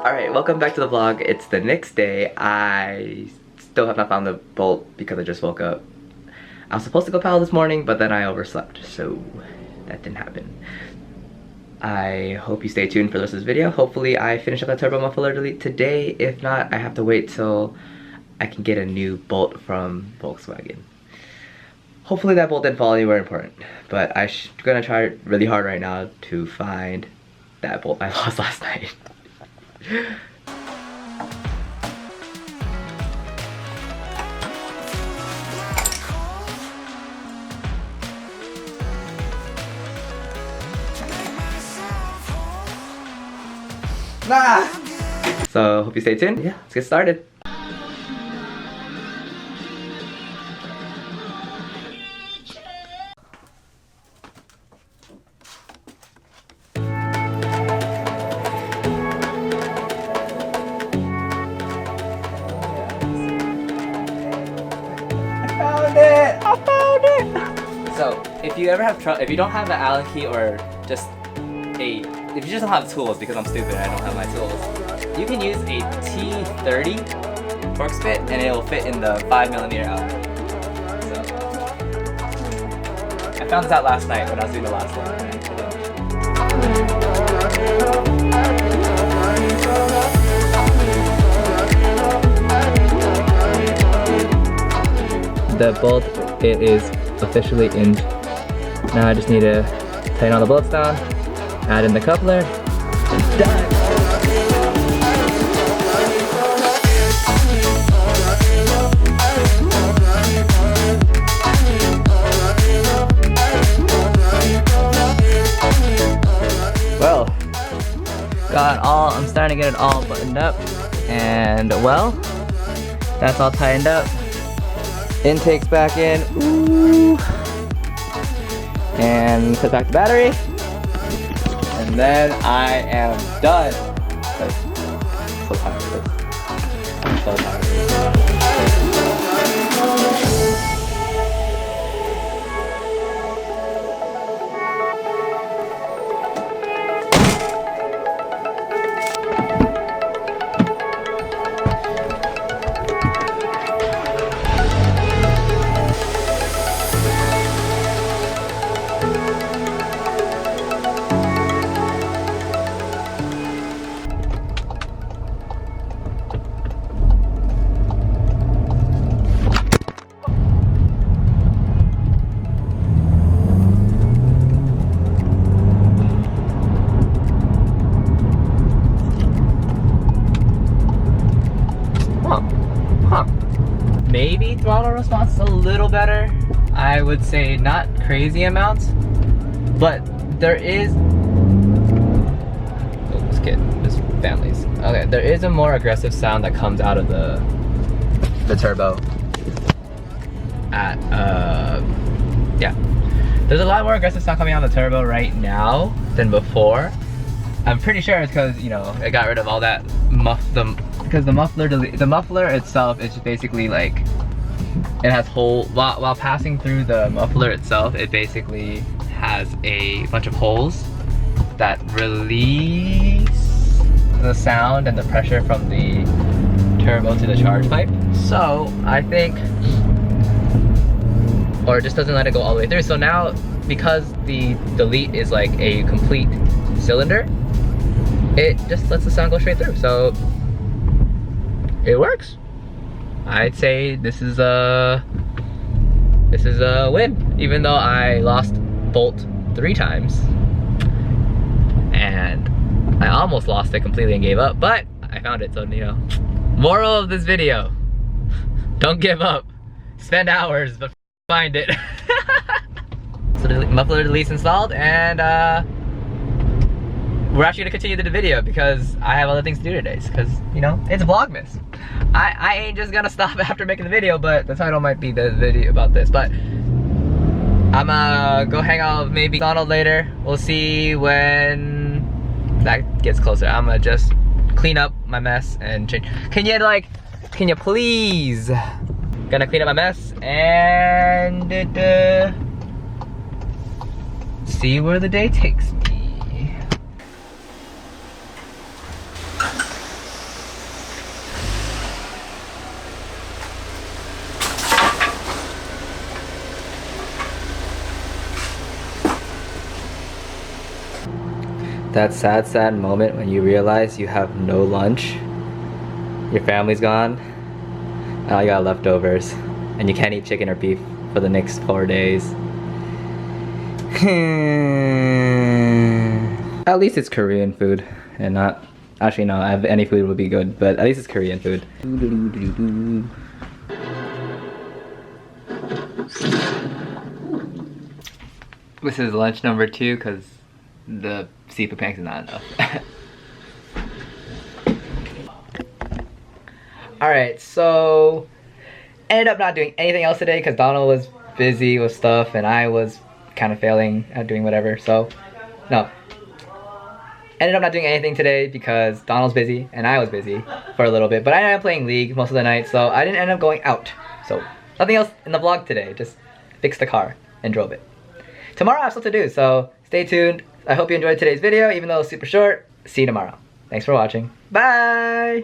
Alright, welcome back to the vlog. It's the next day. I still have not found the bolt because I just woke up. I was supposed to go paddle this morning, but then I overslept, so that didn't happen. I hope you stay tuned for the rest of this video. Hopefully I finish up that turbo muffler delete today. If not, I have to wait till I can get a new bolt from Volkswagen. Hopefully that bolt didn't fall anywhere important, but I'm gonna try really hard right now to find that bolt I lost last night. Nah! So, hope you stay tuned. Yeah, let's get started. So, if you ever have trouble, if you don't have an Allen key or just if you just don't have tools, because I'm stupid and I don't have my tools, you can use a T30 Torx bit and it will fit in the 5mm out. So, I found this out last night when I was doing the last one. The bolt, it is officially in. Now I just need to tighten all the bolts down, add in the coupler, and done! Well, I'm starting to get it all buttoned up, and well, that's all tightened up. Intake's back in, ooh, and put back the battery, and then I am done. I'm so tired of this. I'm so tired of this. Maybe throttle response is a little better. I would say not crazy amounts, but there is. Oh, this kid, this family's. Okay, there is a more aggressive sound that comes out of the turbo. Yeah, there's a lot more aggressive sound coming out of the turbo right now than before. I'm pretty sure it's because, you know, it got rid of all that because the muffler itself is basically like, it has while passing through the muffler itself, it basically has a bunch of holes that release the sound and the pressure from the turbo to the charge pipe. So I think, or it just doesn't let it go all the way through. So now, because the delete is like a complete cylinder, it just lets the sound go straight through. So it works. I'd say this is a win, even though I lost bolt 3 times and I almost lost it completely and gave up, but I found it. So, you know, moral of this video, don't give up, spend hours but find it. So the muffler delete's installed, and we're actually gonna continue the video because I have other things to do today, because, you know, it's Vlogmas. I ain't just gonna stop after making the video, but the title might be the video about this. But I'm gonna go hang out with maybe Donald later. We'll see when that gets closer. I'm gonna just clean up my mess and change. Can you please? Gonna clean up my mess and see where the day takes me. That sad moment when you realize you have no lunch, your family's gone, and all you got leftovers, and you can't eat chicken or beef for the next 4 days. At least it's Korean food, and not, actually no, any food would be good, but at least it's Korean food. This is lunch number 2 because the seafood pancakes is not enough. Alright, so ended up not doing anything else today because Donald was busy with stuff and I was kind of failing at doing whatever, so no. Ended up not doing anything today because Donald's busy and I was busy for a little bit, but I am playing League most of the night, so I didn't end up going out. So nothing else in the vlog today, just fixed the car and drove it. Tomorrow I have stuff to do, so stay tuned. I hope you enjoyed today's video, even though it's super short. See you tomorrow. Thanks for watching. Bye!